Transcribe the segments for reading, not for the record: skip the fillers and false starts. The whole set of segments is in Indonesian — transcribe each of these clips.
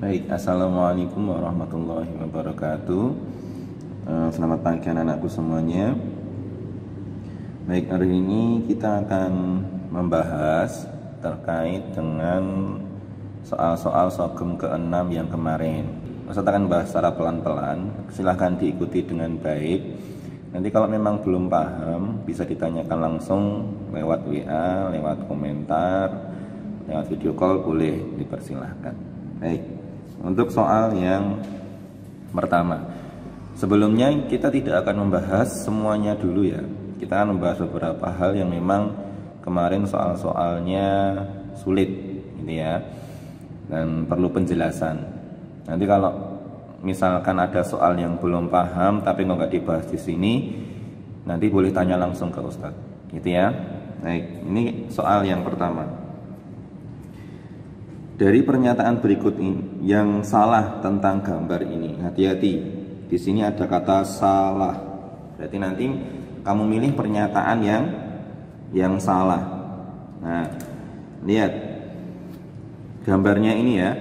Baik, assalamualaikum warahmatullahi wabarakatuh. Selamat pagi anak-anakku semuanya. Baik, hari ini kita akan membahas terkait dengan soal-soal Shogem ke-6 yang kemarin. Ustaz akan bahas secara pelan-pelan, silahkan diikuti dengan baik. Nanti kalau memang belum paham, bisa ditanyakan langsung lewat WA, lewat komentar, lewat video call, boleh dipersilahkan. Baik, untuk soal yang pertama, sebelumnya kita tidak akan membahas semuanya dulu ya. Kita akan membahas beberapa hal yang memang kemarin soal-soalnya sulit gitu ya, dan perlu penjelasan. Nanti kalau misalkan ada soal yang belum paham tapi nggak dibahas di sini, nanti boleh tanya langsung ke Ustadz gitu ya. Baik, ini soal yang pertama. Dari pernyataan berikut ini yang salah tentang gambar ini, hati-hati. Di sini ada kata salah. Berarti nanti kamu milih pernyataan yang salah. Nah, lihat gambarnya ini ya.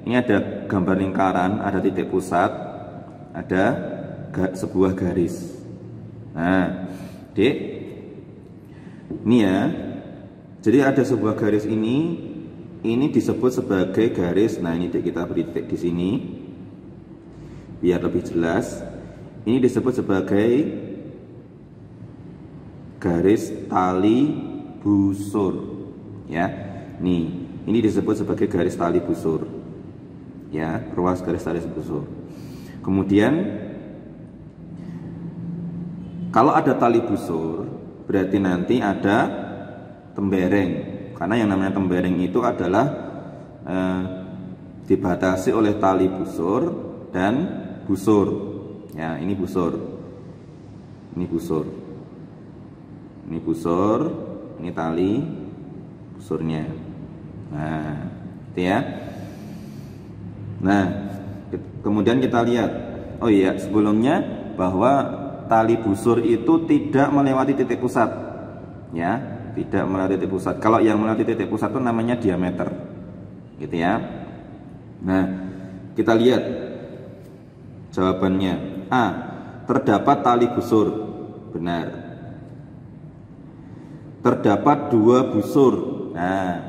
Ini ada gambar lingkaran, ada titik pusat, ada sebuah garis. Nah, Dek, ini ya. Jadi ada sebuah garis ini disebut sebagai garis. Nah, ini kita beri titik di sini biar lebih jelas. Ini disebut sebagai garis tali busur ya. Nih, ini disebut sebagai garis tali busur ya, ruas garis tali busur. Kemudian kalau ada tali busur berarti nanti ada tembereng. Karena yang namanya tembereng itu adalah dibatasi oleh tali busur dan busur. Ya, ini busur. Ini busur. Ini busur, ini tali busurnya. Nah, itu ya. Nah, kemudian kita lihat. Oh iya, sebelumnya bahwa tali busur itu tidak melewati titik pusat. Ya. Tidak melewati titik pusat. Kalau yang melewati titik pusat itu namanya diameter, gitu ya. Nah, kita lihat jawabannya. A. Terdapat tali busur. Benar. Terdapat dua busur. Nah,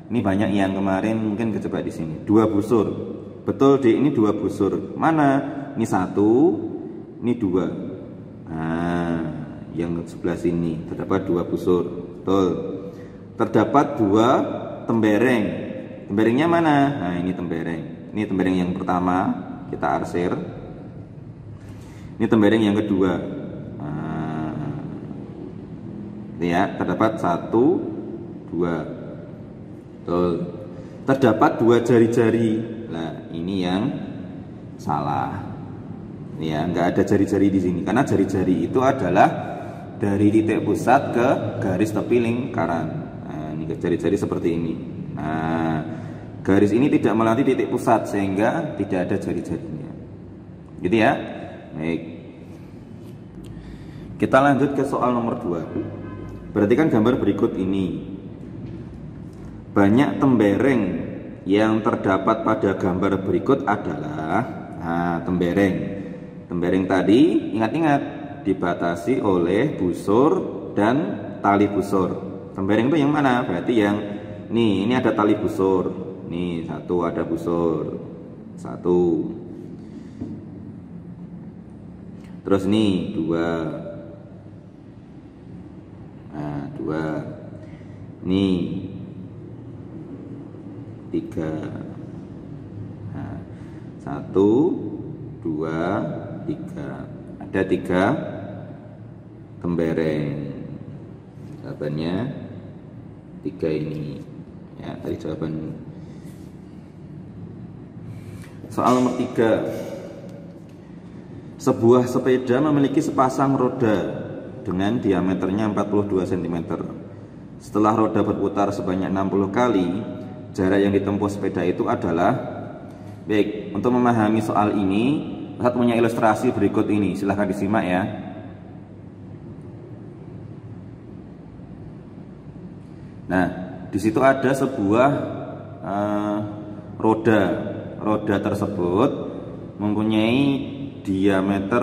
ini banyak yang kemarin mungkin kejebak di sini. Dua busur. Betul, D, ini dua busur. Mana? Ini satu, ini dua. Nah, yang sebelah sini terdapat dua busur. Betul. Terdapat dua tembereng. Temberengnya mana? Nah, ini tembereng. Ini tembereng yang pertama, kita arsir. Ini tembereng yang kedua. Nah, ya, terdapat satu, dua. Betul. Terdapat dua jari-jari. Nah, ini yang salah. Ya, nggak ada jari-jari di sini karena jari-jari itu adalah dari titik pusat ke garis tepi lingkaran. Nah, ini jari-jari seperti ini. Nah, garis ini tidak melewati titik pusat sehingga tidak ada jari-jarinya. Gitu ya. Baik. Kita lanjut ke soal nomor 2. Perhatikan gambar berikut ini. Banyak tembereng yang terdapat pada gambar berikut adalah tembereng. Tembereng tadi ingat-ingat dibatasi oleh busur dan tali busur. Tembereng itu yang mana? Berarti yang nih, ini ada tali busur. Nih, satu ada busur. Satu. Terus nih, dua. Nah, dua. Nih, tiga. Nah, satu, dua, tiga. Ada tiga tembereng. Jawabannya tiga ini. Ya, tadi jawaban. Soal nomor 3. Sebuah sepeda memiliki sepasang roda dengan diameternya 42 cm. Setelah roda berputar sebanyak 60 kali, jarak yang ditempuh sepeda itu adalah. Baik, untuk memahami soal ini Ustaz punya ilustrasi berikut ini, silahkan disimak ya. Nah, di situ ada sebuah roda roda tersebut mempunyai diameter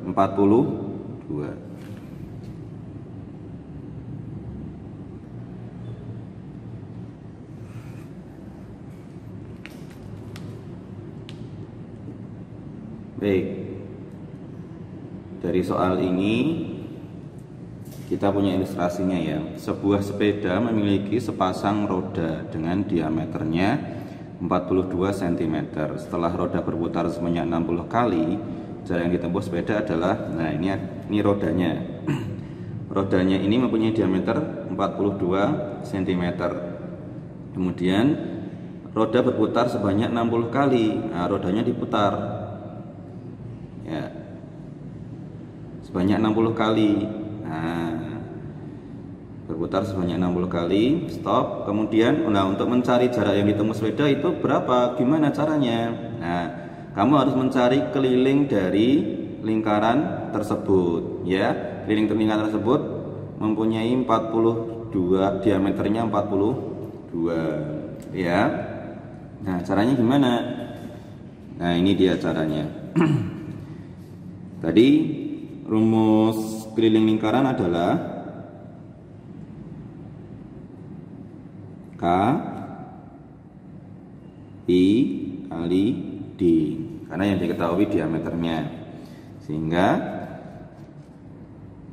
42. Baik, dari soal ini kita punya ilustrasinya ya. Sebuah sepeda memiliki sepasang roda dengan diameternya 42 cm. Setelah roda berputar sebanyak 60 kali, jarak yang ditempuh sepeda adalah, nah ini rodanya. Rodanya ini mempunyai diameter 42 cm. Kemudian roda berputar sebanyak 60 kali. Nah, rodanya diputar. Ya, sebanyak 60 kali. Nah, berputar sebanyak 60 kali, stop. Kemudian untuk mencari jarak yang ditempuh sepeda itu berapa? Gimana caranya? Nah, kamu harus mencari keliling dari lingkaran tersebut ya. Keliling lingkaran tersebut mempunyai 42, diameternya 42 ya. Nah, caranya gimana? Nah, ini dia caranya. Tadi rumus keliling lingkaran adalah K I kali D, karena yang diketahui diameternya. Sehingga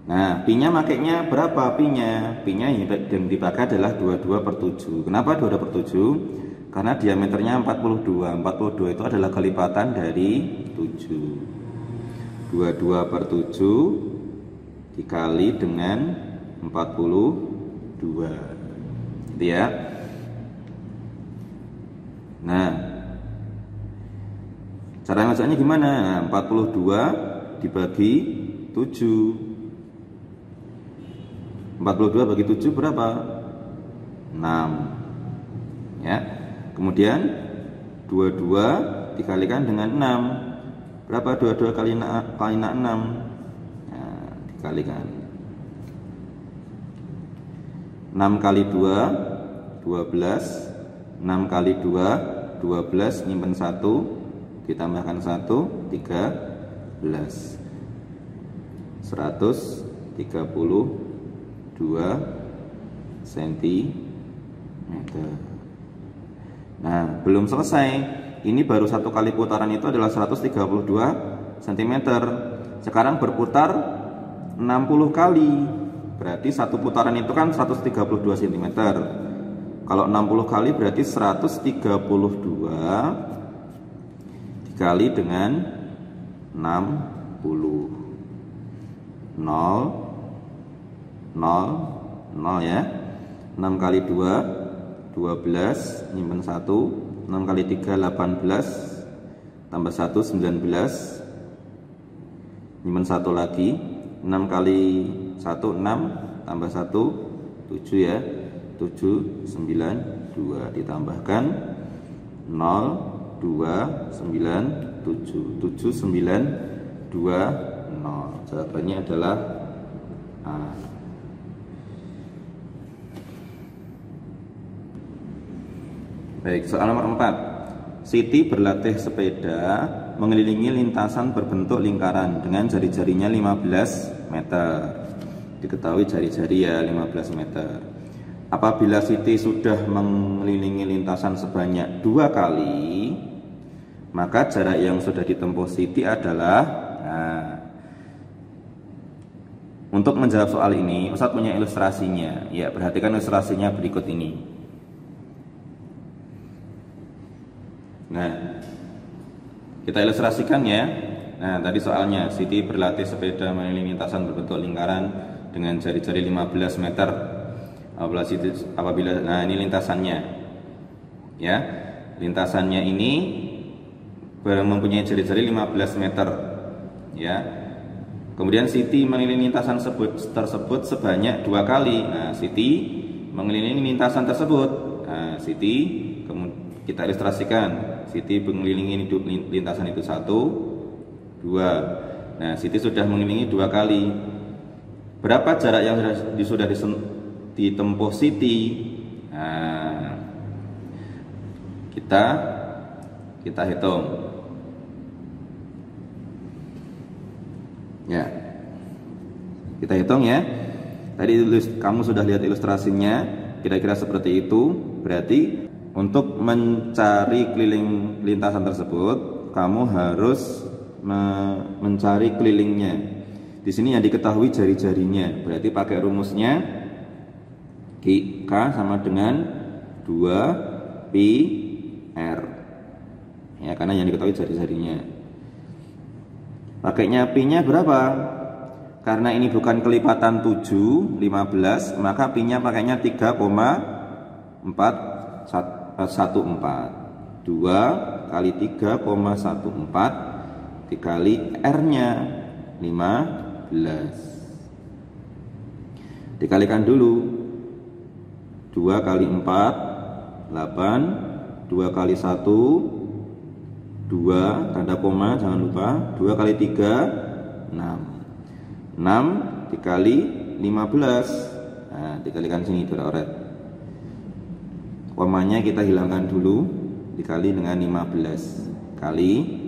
nah, pi-nya makainya berapa? Pi-nya yang dipakai adalah 22/7. Kenapa 22/7? Karena diameternya 42. 42 itu adalah kelipatan dari 7. 22/7 dikali dengan 42, gitu ya. Nah, cara ngacaknya gimana? Nah, 42 dibagi 7. 42 bagi 7 berapa? 6 ya. Kemudian 22 dikalikan dengan 6. Berapa 22 kali 6? Nah, dikalikan 6 kali 2 12. 6 kali 2 12, nyimpen 1, ditambahkan 1 13. 132 cm. Nah, belum selesai. Ini baru satu kali putaran itu adalah 132 cm. Sekarang berputar 60 kali. Berarti satu putaran itu kan 132 cm. Kalau 60 kali berarti 132 dikali dengan 60. 0 0 ya. 6 kali 2 12, nyimpen 1. 6 kali 3 18, tambah 1 19, nyimpen 1 lagi. 6 kali 1 6, tambah 1 7 ya. 7 9 2, ditambahkan 0 2 9 7 7 9 2 0. Jawabannya adalah A. Baik, soal nomor 4. Siti berlatih sepeda mengelilingi lintasan berbentuk lingkaran dengan jari-jarinya 15 meter. Diketahui jari-jari ya 15 meter. Apabila Siti sudah mengelilingi lintasan sebanyak 2 kali, maka jarak yang sudah ditempuh Siti adalah, nah, untuk menjawab soal ini, Ustadz punya ilustrasinya. Ya, perhatikan ilustrasinya berikut ini. Nah, kita ilustrasikan ya. Nah, tadi soalnya Siti berlatih sepeda mengelilingi lintasan berbentuk lingkaran dengan jari-jari 15 meter. Apabila nah ini lintasannya. Ya. Lintasannya ini mempunyai jari-jari 15 meter. Ya. Kemudian Siti mengelilingi lintasan tersebut sebanyak 2 kali. Nah, Siti mengelilingi lintasan tersebut. Nah, Siti kita ilustrasikan. Siti mengelilingi lintasan itu 1 2. Nah, Siti sudah mengelilingi 2 kali. Berapa jarak yang sudah ditempuh Siti? Nah, kita Kita hitung. Ya. Kita hitung ya. Tadi kamu sudah lihat ilustrasinya, kira-kira seperti itu. Berarti untuk mencari keliling lintasan tersebut, kamu harus mencari kelilingnya. Di sini yang diketahui jari-jarinya. Berarti pakai rumusnya K sama dengan 2 pi r. Ya, karena yang diketahui jari-jarinya. Pakainya pi-nya berapa? Karena ini bukan kelipatan 7, 15, maka pi-nya pakainya 3,414. 2 kali 3,14 dikali R-nya 15. Dikalikan dulu. 2 kali 4 8, 2 kali 1 2, tanda koma jangan lupa. 2 kali 3 6. 6 dikali 15. Nah, dikalikan sini beroret. Komanya kita hilangkan dulu, dikali dengan 15 kali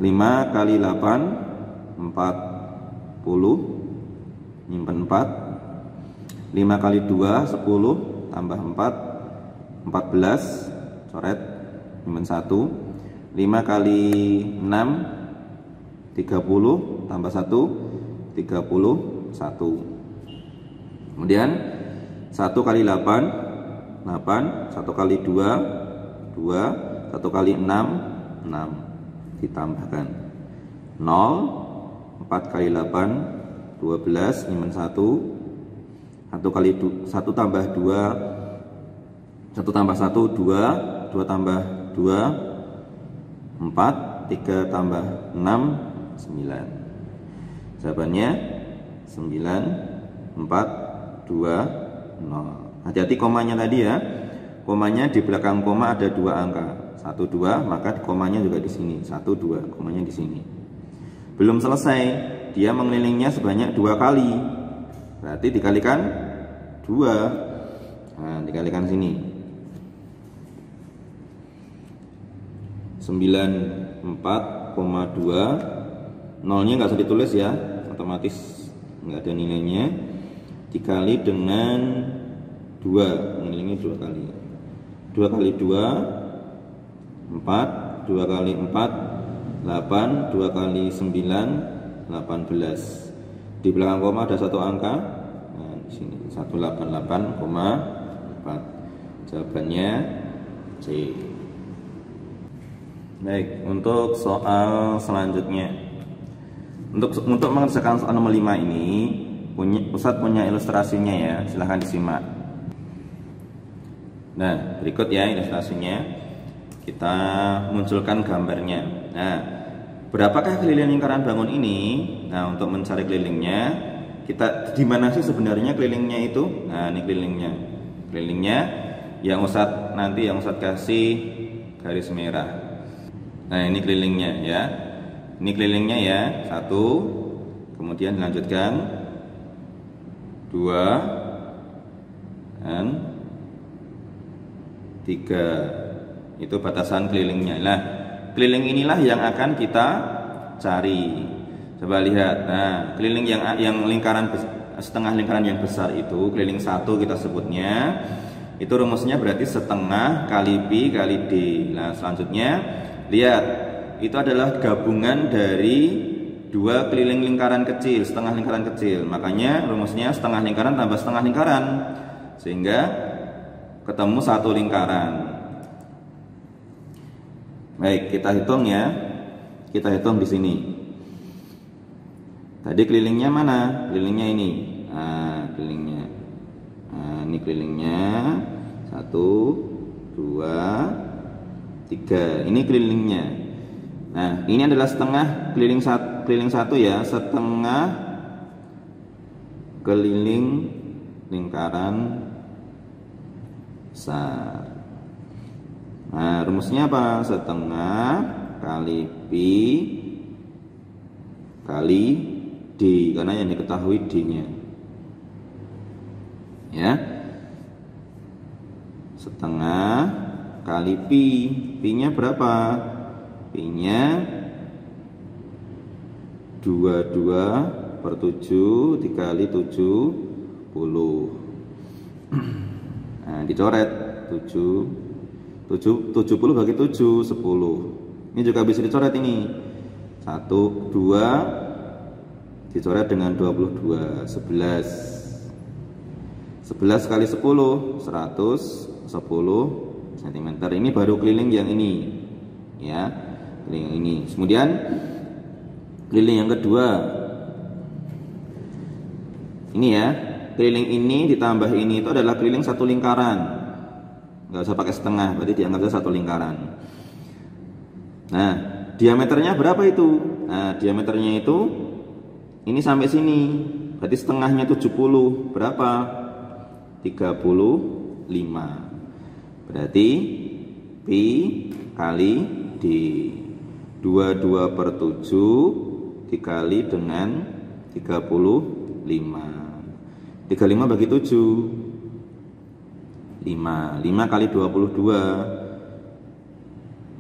5 kali 8 40, nyimpen 4. 5 kali 2 10 tambah 4 14, coret, nyimpen 1. 5 kali 6 30 tambah 1 31. Kemudian 1 kali 8 8, 1 kali 2 2, 1 kali 6 6. Ditambahkan 0. 4 kali 8 12, nyimpen 1. 1 kali 1 tambah 2 1 tambah 1 2, 2 tambah 2 4, 3 tambah 6 9. Jawabannya 9 4 2 0. Hati-hati komanya tadi ya. Komanya di belakang koma ada 2 angka. 1 2, maka komanya juga di sini. 1 2, komanya di sini. Belum selesai, dia mengelilingnya sebanyak 2 kali. Berarti dikalikan 2. Nah, dikalikan sini. 94,2. Nolnya nggak usah ditulis ya, otomatis nggak ada nilainya. Dikali dengan 2, mengelilingnya 2 kali. 2 kali 2 4, 2 kali 4 8, 2 kali 9 18. Di belakang koma ada 1 angka. Nah, di sini 188,4. Jawabannya C. Baik, untuk soal selanjutnya. Untuk mengerjakan soal nomor 5 ini, Ustadz punya ilustrasinya ya, silahkan disimak. Nah, berikut ya ilustrasinya. Kita munculkan gambarnya. Nah, berapakah keliling lingkaran bangun ini? Nah, untuk mencari kelilingnya, kita di mana sih sebenarnya kelilingnya itu? Nah, ini kelilingnya. Kelilingnya yang Ustadz kasih garis merah. Nah, ini kelilingnya ya. Ini kelilingnya ya. 1. Kemudian dilanjutkan 2 dan 3. Itu batasan kelilingnya. Nah, keliling inilah yang akan kita cari. Coba lihat. Nah, keliling yang lingkaran setengah lingkaran yang besar itu, keliling 1 kita sebutnya. Itu rumusnya berarti setengah kali pi kali d. Nah, selanjutnya lihat, itu adalah gabungan dari 2 keliling lingkaran kecil, setengah lingkaran kecil. Makanya rumusnya setengah lingkaran tambah setengah lingkaran, sehingga ketemu 1 lingkaran. Baik, kita hitung ya. Kita hitung di sini. Tadi kelilingnya mana? Kelilingnya ini. Nah, kelilingnya. Nah, ini kelilingnya 1 2 3. Ini kelilingnya. Nah, ini adalah setengah keliling 1 ya, setengah keliling lingkaran besar. Nah, rumusnya apa? Setengah kali pi kali d, karena yang diketahui d-nya. Ya. Setengah kali pi. Pi-nya berapa? Pi-nya 22/7 dikali 70. Nah, dicoret 70 bagi 7, 10. Ini juga bisa dicoret ini. 1, 2 dicoret dengan 22, 11. 11 kali 10, 110 cm. Ini baru keliling yang ini. Ya, keliling yang ini. Kemudian keliling yang kedua. Ini ya. Keliling ini ditambah ini itu adalah keliling satu lingkaran. Nggak usah pakai setengah, berarti dianggap satu lingkaran. Nah, diameternya berapa itu? Nah, diameternya itu ini sampai sini. Berarti setengahnya 70. Berapa? 35. Berarti pi kali d. 22/7 dikali dengan 35. 35 bagi 7, 5 kali 22,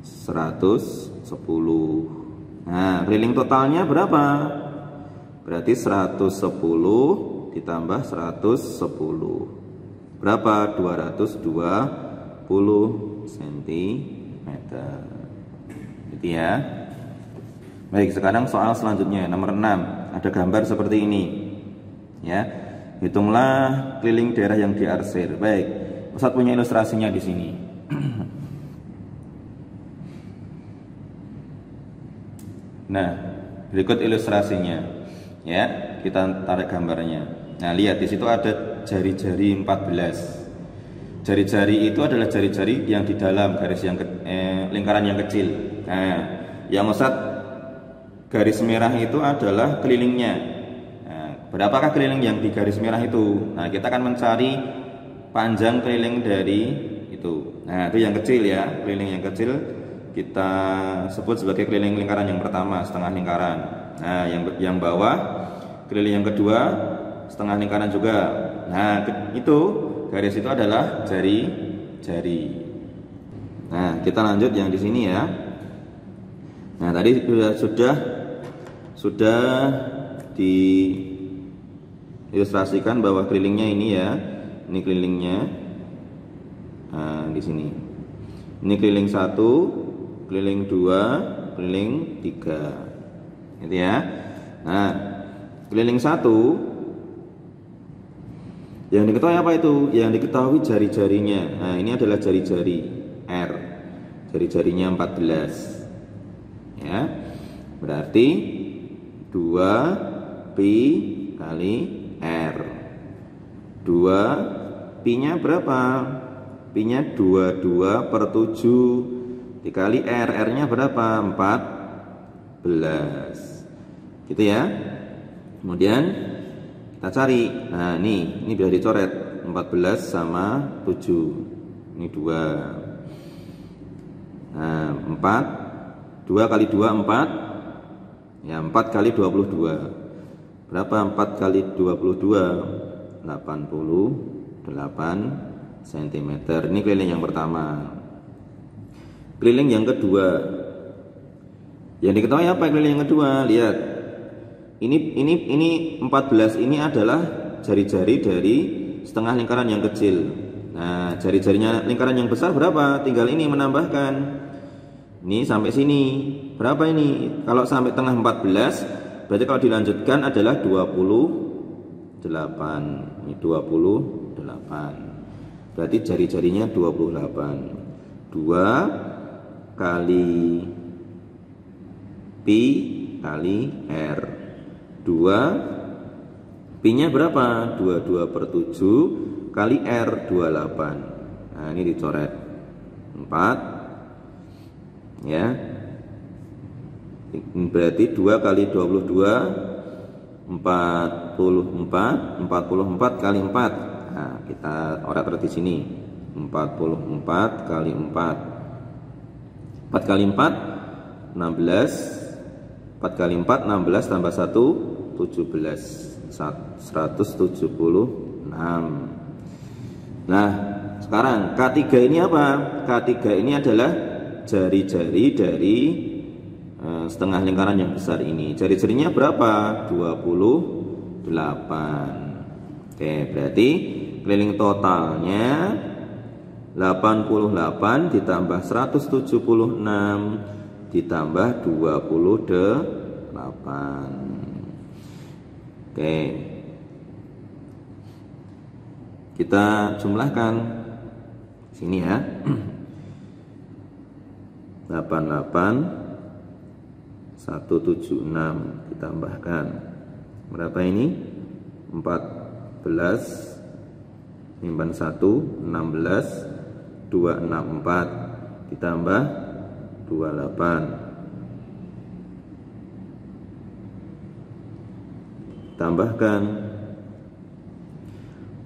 110. Nah, keliling totalnya berapa? Berarti 110 ditambah 110 berapa? 220 cm. Gitu ya. Baik, sekarang soal selanjutnya nomor 6. Ada gambar seperti ini. Ya. Hitunglah keliling daerah yang diarsir. Baik, Ustadz punya ilustrasinya di sini. Nah, berikut ilustrasinya. Ya, kita tarik gambarnya. Nah, lihat di situ ada jari-jari 14. Jari-jari itu adalah jari-jari yang di dalam garis yang lingkaran yang kecil. Nah, yang Ustadz garis merah itu adalah kelilingnya. Berapakah keliling yang di garis merah itu? Nah, kita akan mencari panjang keliling dari itu. Nah, itu yang kecil ya. Keliling yang kecil kita sebut sebagai keliling lingkaran yang pertama, setengah lingkaran. Nah, yang bawah keliling yang kedua, setengah lingkaran juga. Nah, itu garis itu adalah jari-jari. Nah, kita lanjut yang di sini ya. Nah, tadi sudah di ilustrasikan bahwa kelilingnya ini ya, ini kelilingnya. Nah, di sini. Ini keliling 1, keliling 2, keliling 3. Gitu ya. Nah, keliling 1 yang diketahui apa itu? Yang diketahui jari-jarinya. Nah, ini adalah jari-jari R. Jari-jarinya 14. Ya. Berarti 2 pi kali R. 2 pi-nya berapa? Pi-nya 22/7 dikali R. R-nya berapa? 14. Gitu ya. Kemudian kita cari. Nah, ini bisa dicoret. 14 sama 7. Ini 2. Nah, 2 kali 2 4. Ya, 4 kali 22. Berapa 4 kali 22? 88 cm. Ini keliling yang pertama. Keliling yang kedua. Yang diketahui apa keliling yang kedua? Lihat. Ini 14 ini adalah jari-jari dari setengah lingkaran yang kecil. Nah, jari-jarinya lingkaran yang besar berapa? Tinggal ini menambahkan. Ini sampai sini. Berapa ini? Kalau sampai tengah 14, berarti kalau dilanjutkan adalah 28. Ini 28. Berarti jari-jarinya 28. 2 kali pi kali R. 2 pi-nya berapa? 22/7 kali R 28. Nah, ini dicoret 4 ya. Berarti 2 kali 22 44 kali 4. Nah, kita orator di sini 44 kali 4. 4 kali 4 16. 4 kali 4 16 tambah 1 17. 176. Nah, sekarang K3 ini apa? K3 ini adalah jari-jari dari setengah lingkaran yang besar ini. Jari-jarinya berapa? 28. Oke, berarti keliling totalnya 88 ditambah 176 ditambah 28. Oke, kita jumlahkan sini ya. 88 176 ditambahkan berapa ini? 14 simpan 1 16 264 ditambah 28 tambahkan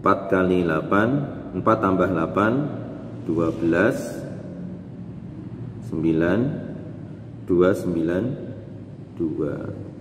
4 kali 8 4 tambah 8 12 9 292